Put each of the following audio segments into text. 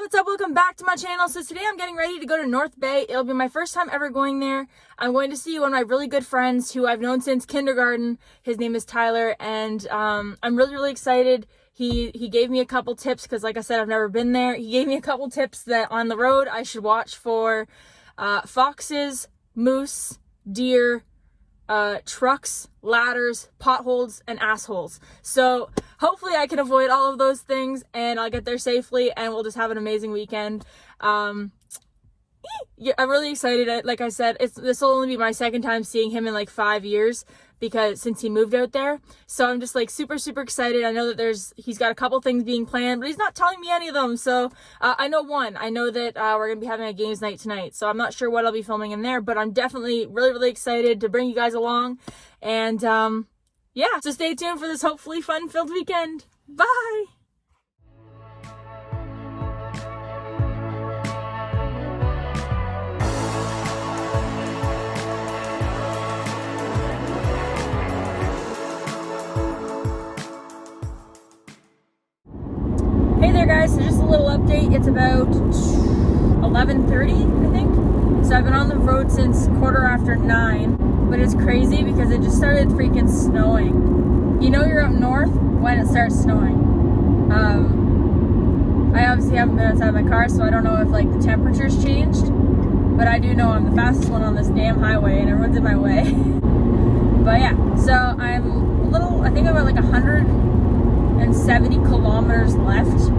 what's up? Welcome back to my channel. So today I'm getting ready to go to North Bay. It'll be my first time ever going there. I'm going to see one of my really good friends who I've known since kindergarten. His name is Tyler, and I'm really excited. He gave me a couple tips because, like I said, I've never been there. He gave me a couple tips that on the road I should watch for foxes, moose, deer, trucks, ladders, potholes, and assholes. So hopefully I can avoid all of those things and I'll get there safely and we'll just have an amazing weekend. Yeah, I'm really excited. Like I said, this will only be my second time seeing him in like 5 years because since he moved out there. So I'm just like super excited. I know that he's got a couple things being planned, but he's not telling me any of them. So I know one. I know that we're gonna be having a games night tonight. So I'm not sure what I'll be filming in there, but I'm definitely really excited to bring you guys along. And yeah, so stay tuned for this hopefully fun-filled weekend. Bye. Hey there guys, so just a little update. It's about 11:30, I think. So I've been on the road since 9:15, but it's crazy because it just started freaking snowing. You know you're up north when it starts snowing. I obviously haven't been outside my car, so I don't know if like the temperature's changed, but I do know I'm the fastest one on this damn highway and everyone's in my way. But yeah, so I think I'm at like 170 kilometers left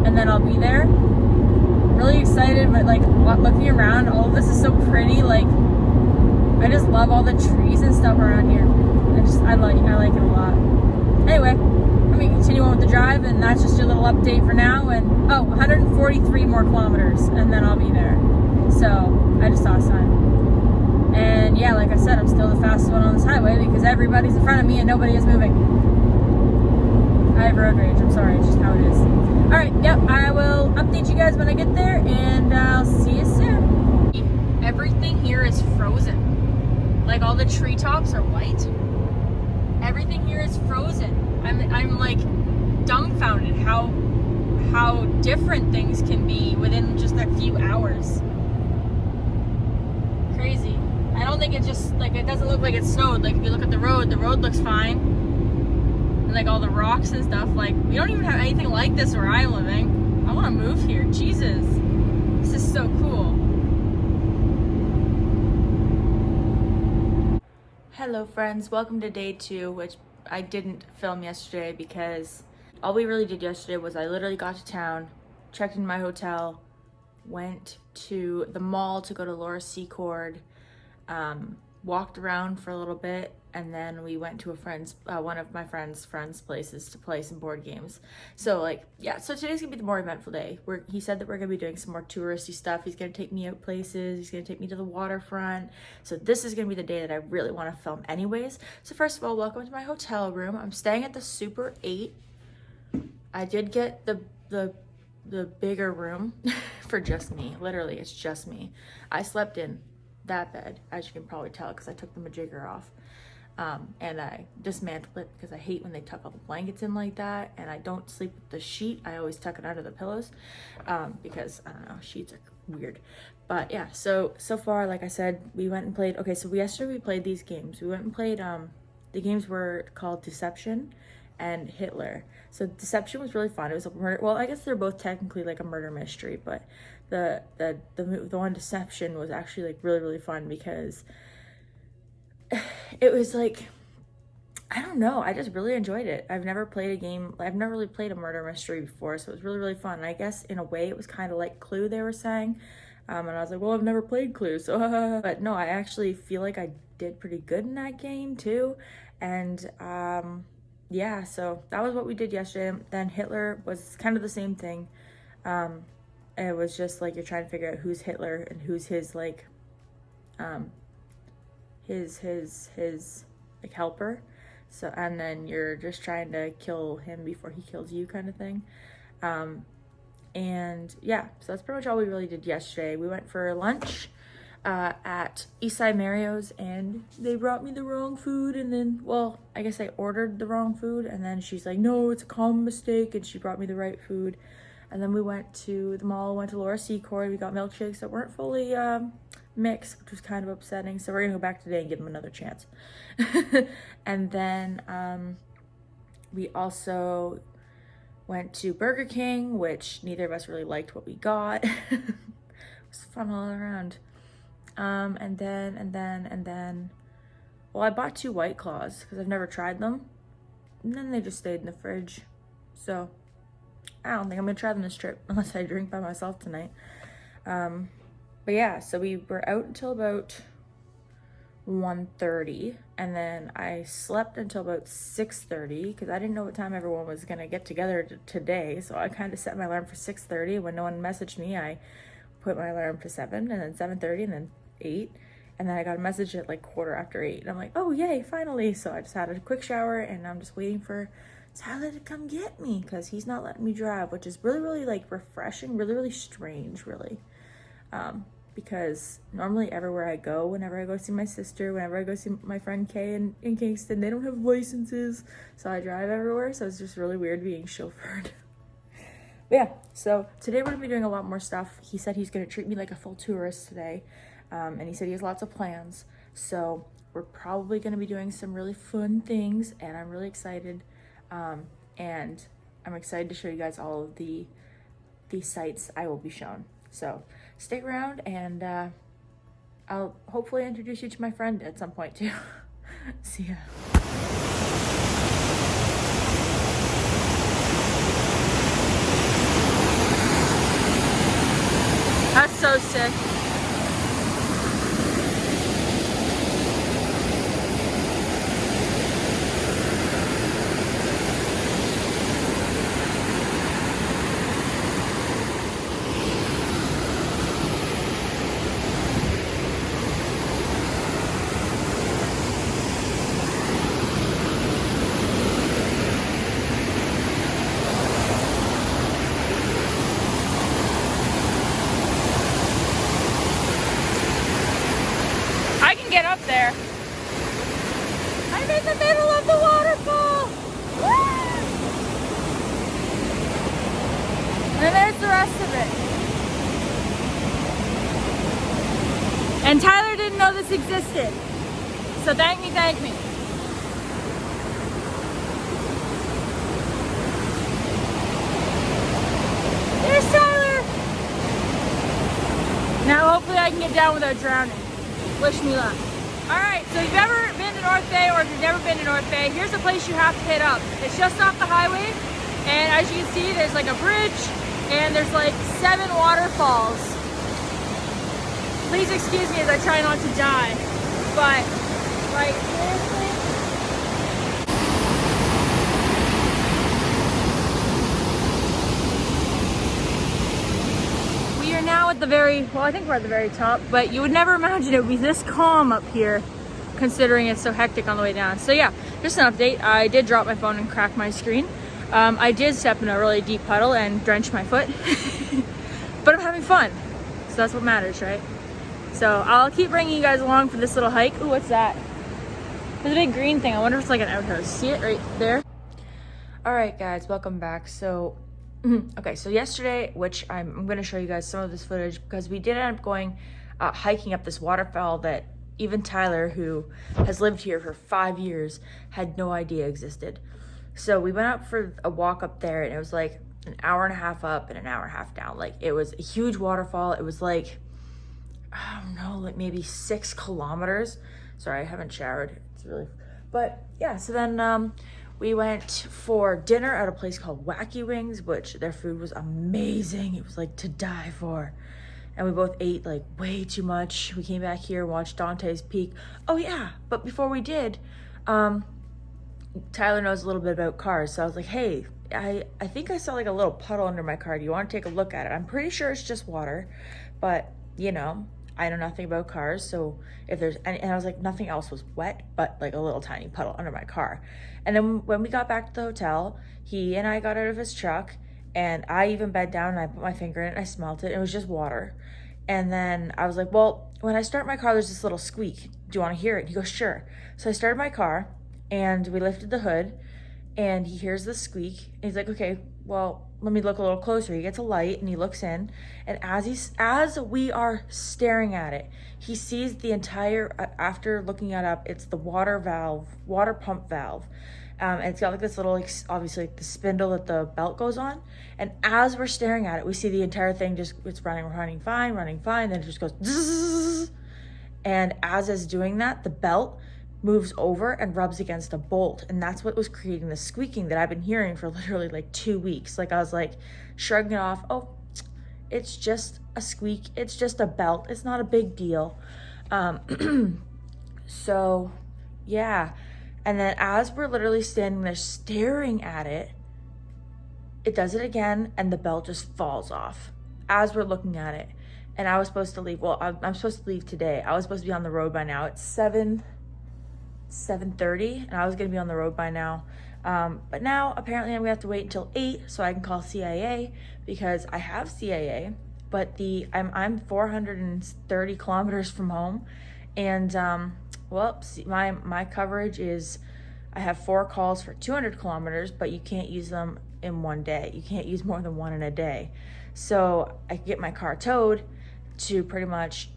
and then I'll be there. Really excited, but like looking around, all of this is so pretty. Like I just love all the trees and stuff around here. I like it a lot. Anyway, let me continue on with the drive, and that's just your little update for now. And 143 more kilometers and then I'll be there. So I just saw a sign. And yeah, like I said, I'm still the fastest one on this highway because everybody's in front of me and nobody is moving. I have road rage, I'm sorry, it's just how it is. Alright, yep, I will update you guys when I get there, and I'll see you soon. Everything here is frozen. Like, all the treetops are white. Everything here is frozen. I'm like, dumbfounded how different things can be within just a few hours. Crazy. I don't think it just, like, it doesn't look like it snowed. Like, if you look at the road looks fine. Like all the rocks and stuff, like we don't even have anything like this where I'm living. I want to move here. Jesus, this is so cool. Hello friends, welcome to day 2, which I didn't film yesterday because all we really did yesterday was I literally got to town, checked in my hotel, went to the mall to go to Laura Secord, walked around for a little bit, and then we went to one of my friend's places to play some board games. So like, yeah, so today's gonna be the more eventful day. He said that we're gonna be doing some more touristy stuff. He's gonna take me out places. He's gonna take me to the waterfront. So this is gonna be the day that I really wanna film anyways. So first of all, welcome to my hotel room. I'm staying at the Super 8. I did get the bigger room for just me. Literally, it's just me. I slept in that bed, as you can probably tell, because I took the majigger off. And I dismantled it because I hate when they tuck all the blankets in like that, and I don't sleep with the sheet. I always tuck it under the pillows because I don't know, sheets are weird. But yeah, so far, like I said, we went and played. Okay, so yesterday we played these games. We went and played the games were called Deception and Hitler. So Deception was really fun. It was a murder, well, I guess they're both technically like a murder mystery, but the one Deception was actually like really fun because it was like, I don't know, I just really enjoyed it. I've never really played a murder mystery before, so it was really fun. And I guess in a way it was kind of like Clue, they were saying. And I was like, well, I've never played Clue, so but no, I actually feel like I did pretty good in that game too. And yeah, so that was what we did yesterday. Then Hitler was kind of the same thing. It was just like you're trying to figure out who's Hitler and who's his like his like helper. So, and then you're just trying to kill him before he kills you, kind of thing. And yeah, so that's pretty much all we really did yesterday. We went for lunch at Eastside Mario's, and they brought me the wrong food. And then, well, I guess I ordered the wrong food, and then she's like, no, it's a common mistake, and she brought me the right food. And then we went to the mall, went to Laura Secord. We got milkshakes that weren't fully mixed, which was kind of upsetting. So we're gonna go back today and give them another chance. And then we also went to Burger King, which neither of us really liked what we got. It was fun all around. And then, well, I bought 2 White Claws because I've never tried them. And then they just stayed in the fridge. So I don't think I'm gonna try them this trip unless I drink by myself tonight. But yeah, so we were out until about 1:30, and then I slept until about 6:30 because I didn't know what time everyone was gonna get together today. So I kind of set my alarm for 6:30. When no one messaged me, I put my alarm to 7, and then 7:30, and then 8. And then I got a message at like 8:15. And I'm like, oh yay, finally. So I just had a quick shower, and I'm just waiting for Tyler to come get me because he's not letting me drive, which is really, really like refreshing, really, really strange, really. Because normally everywhere I go, whenever I go see my sister, whenever I go see my friend Kay in Kingston, they don't have licenses. So I drive everywhere. So it's just really weird being chauffeured. But yeah, so today we're gonna be doing a lot more stuff. He said he's gonna treat me like a full tourist today. And he said he has lots of plans. So we're probably gonna be doing some really fun things, and I'm really excited. And I'm excited to show you guys all of the sites I will be shown. So stick around, and I'll hopefully introduce you to my friend at some point too. See ya. That's so sick. Get up there. I'm in the middle of the waterfall. Woo! And there's the rest of it. And Tyler didn't know this existed. So thank me. There's Tyler. Now hopefully I can get down without drowning. Wish me luck. Alright, so if you've ever been to North Bay, or if you've never been to North Bay, here's the place you have to hit up. It's just off the highway, and as you can see, there's like a bridge, and there's like 7 waterfalls. Please excuse me as I try not to die, but like seriously. Now at the very, well, I think we're at the very top, but you would never imagine it would be this calm up here considering it's so hectic on the way down. So yeah, just an update. I did drop my phone and crack my screen. I did step in a really deep puddle and drench my foot, but I'm having fun. So that's what matters, right? So I'll keep bringing you guys along for this little hike. Ooh, what's that? There's a big green thing. I wonder if it's like an outhouse. See it right there? All right, guys, welcome back. So okay, so yesterday, which I'm going to show you guys some of this footage because we did end up going hiking up this waterfall that even Tyler, who has lived here for 5 years, had no idea existed. So we went out for a walk up there, and it was like an hour and a half up and an hour and a half down. Like, it was a huge waterfall. It was like, I don't know, like maybe 6 kilometers. Sorry, I haven't showered. It's really, but yeah, so then we went for dinner at a place called Wacky Wings, which their food was amazing. It was like to die for. And we both ate like way too much. We came back here and watched Dante's Peak. Oh yeah, but before we did, Tyler knows a little bit about cars. So I was like, hey, I think I saw like a little puddle under my car. Do you want to take a look at it? I'm pretty sure it's just water, but you know, I know nothing about cars, so if there's any, and I was like, nothing else was wet, but like a little tiny puddle under my car. And then when we got back to the hotel, he and I got out of his truck, and I even bent down and I put my finger in it and I smelt it, and it was just water. And then I was like, well, when I start my car, there's this little squeak. Do you want to hear it? And he goes, sure. So I started my car, and we lifted the hood, and he hears the squeak, and he's like, okay, well, let me look a little closer. He gets a light and he looks in, and as we are staring at it, he sees the entire, after looking it up, it's the water pump valve. And it's got like this little, obviously like the spindle that the belt goes on. And as we're staring at it, we see the entire thing it's running fine. Then it just goes zzz. And as it's doing that, the belt moves over and rubs against a bolt. And that's what was creating the squeaking that I've been hearing for literally like 2 weeks. Like I was like shrugging it off. Oh, it's just a squeak. It's just a belt. It's not a big deal. So yeah. And then as we're literally standing there staring at it, it does it again and the belt just falls off as we're looking at it. And I was supposed to leave. Well, I'm supposed to leave today. I was supposed to be on the road by now. It's 7:30 and I was going to be on the road by now. But now apparently I'm going to have to wait until 8 so I can call CAA because I have CAA, but I'm 430 kilometers from home. And well, my coverage is, I have 4 calls for 200 kilometers, but you can't use them in one day. You can't use more than one in a day. So I can get my car towed to pretty much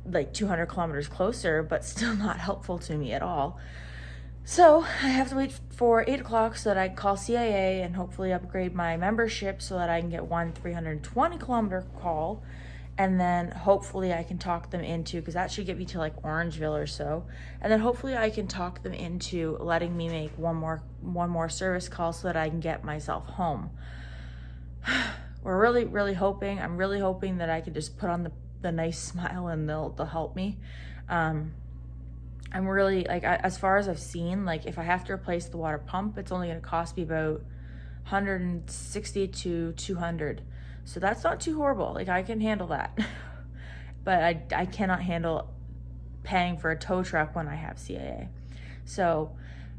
like 200 kilometers closer, but still not helpful to me at all. So I have to wait for 8 o'clock so that I can call CAA and hopefully upgrade my membership so that I can get one 320 kilometer call. And then hopefully I can talk them into, because that should get me to like Orangeville or so. And then hopefully I can talk them into letting me make one more service call so that I can get myself home. We're really hoping. I'm really hoping that I can just put on the nice smile and they'll help me. I'm really like, as far as I've seen, like if I have to replace the water pump, it's only going to cost me about 160 to 200. So that's not too horrible. Like I can handle that. But I cannot handle paying for a tow truck when I have CAA. So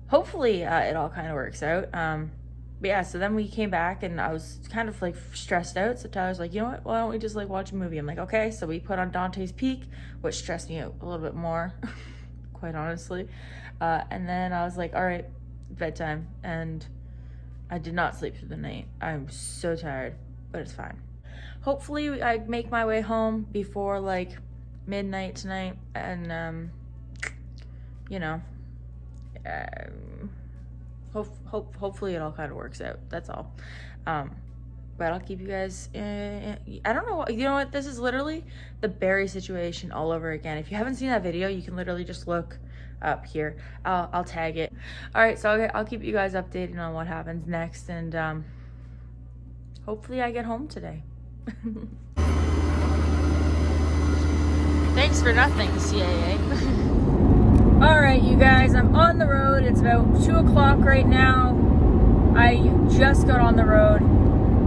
hopefully it all kind of works out. But yeah, so then we came back and I was kind of like stressed out. So Tyler's like, you know what, why don't we just like watch a movie? I'm like, okay. So we put on Dante's Peak, which stressed me out a little bit more, quite honestly. And then I was like, all right, bedtime. And I did not sleep through the night. I'm so tired, but it's fine. Hopefully I make my way home before like midnight tonight. And, you know, hopefully it all kind of works out. That's all. But I'll keep you guys, I don't know, you know what, this is literally the Barry situation all over again. If you haven't seen that video, you can literally just look up here. I'll tag it. All right, so I'll keep you guys updated on what happens next, and hopefully I get home today. Thanks for nothing, CAA. All right, you guys, I'm on the road. It's about 2 o'clock right now. I just got on the road.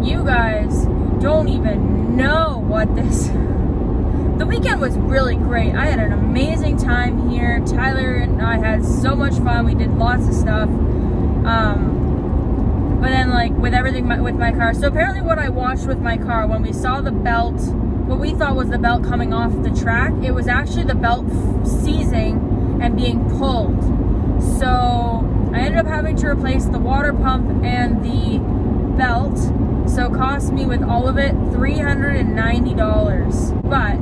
You guys don't even know what this... The weekend was really great. I had an amazing time here. Tyler and I had so much fun. We did lots of stuff. But then, like, with everything with my car. So apparently what I watched with my car, when we saw the belt, what we thought was the belt coming off the track, it was actually the belt seizing and being pulled. So I ended up having to replace the water pump and the belt. So it cost me, with all of it, $390. But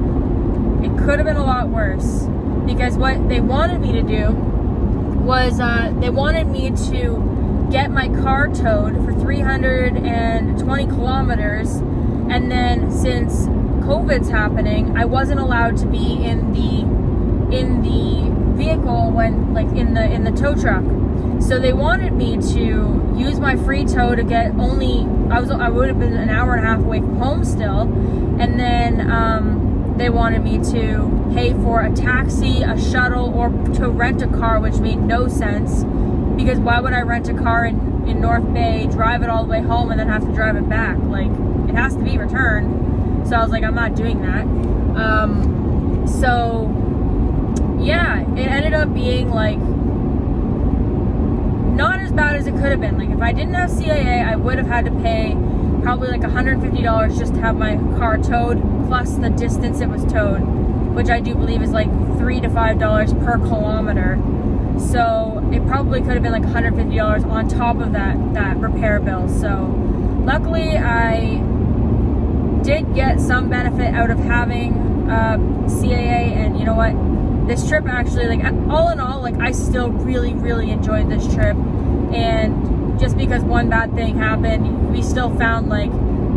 it could have been a lot worse, because what they wanted me to do was they wanted me to get my car towed for 320 kilometers, and then since COVID's happening, I wasn't allowed to be in the vehicle when, like, in the tow truck. So they wanted me to use my free tow to get only, I would have been an hour and a half away from home still, and then they wanted me to pay for a taxi, a shuttle, or to rent a car, which made no sense, because why would I rent a car in North Bay, drive it all the way home, and then have to drive it back? Like, it has to be returned. So I was like, I'm not doing that. So yeah, it ended up being like not as bad as it could have been. Like, if I didn't have CAA, I would have had to pay probably like $150 just to have my car towed, plus the distance it was towed, which I do believe is like $3 to $5 per kilometer. So it probably could have been like $150 on top of that repair bill. So luckily I did get some benefit out of having CAA, and you know what? This trip actually, like, all in all, like, I still really, really enjoyed this trip. And just because one bad thing happened, we still found, like,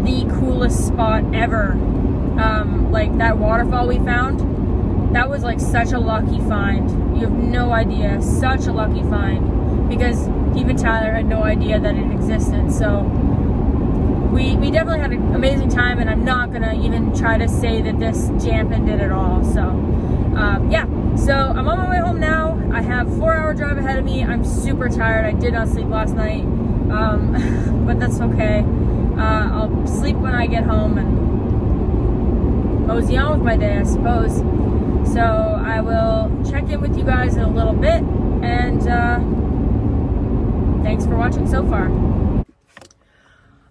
the coolest spot ever. Like, that waterfall we found, that was, like, such a lucky find. You have no idea. Such a lucky find. Because even Tyler had no idea that it existed. So, we definitely had an amazing time, and I'm not going to even try to say that this dampened it at all. So, yeah, so I'm on my way home now. I have a 4-hour drive ahead of me. I'm super tired. I did not sleep last night, but that's okay. I'll sleep when I get home and mosey on with my day, I suppose. So I will check in with you guys in a little bit, and thanks for watching so far.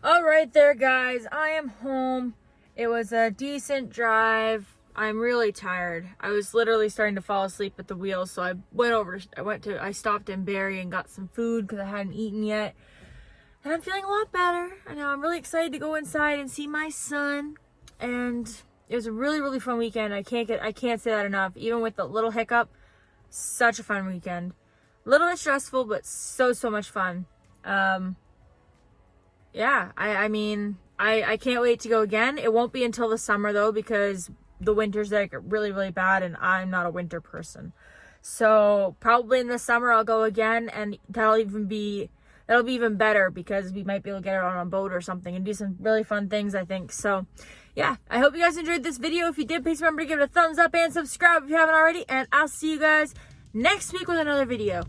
All right there, guys, I am home. It was a decent drive. I'm really tired. I was literally starting to fall asleep at the wheel, so I stopped in Barry and got some food because I hadn't eaten yet. And I'm feeling a lot better. I know, I'm really excited to go inside and see my son. And it was a really, really fun weekend. I can't say that enough. Even with the little hiccup, such a fun weekend. A little bit stressful, but so much fun. Yeah, I mean, I can't wait to go again. It won't be until the summer though, because the winter's like really, really bad, and I'm not a winter person. So probably in the summer I'll go again, and that'll be even better because we might be able to get it on a boat or something and do some really fun things, I think. So yeah, I hope you guys enjoyed this video. If you did, please remember to give it a thumbs up and subscribe if you haven't already, and I'll see you guys next week with another video.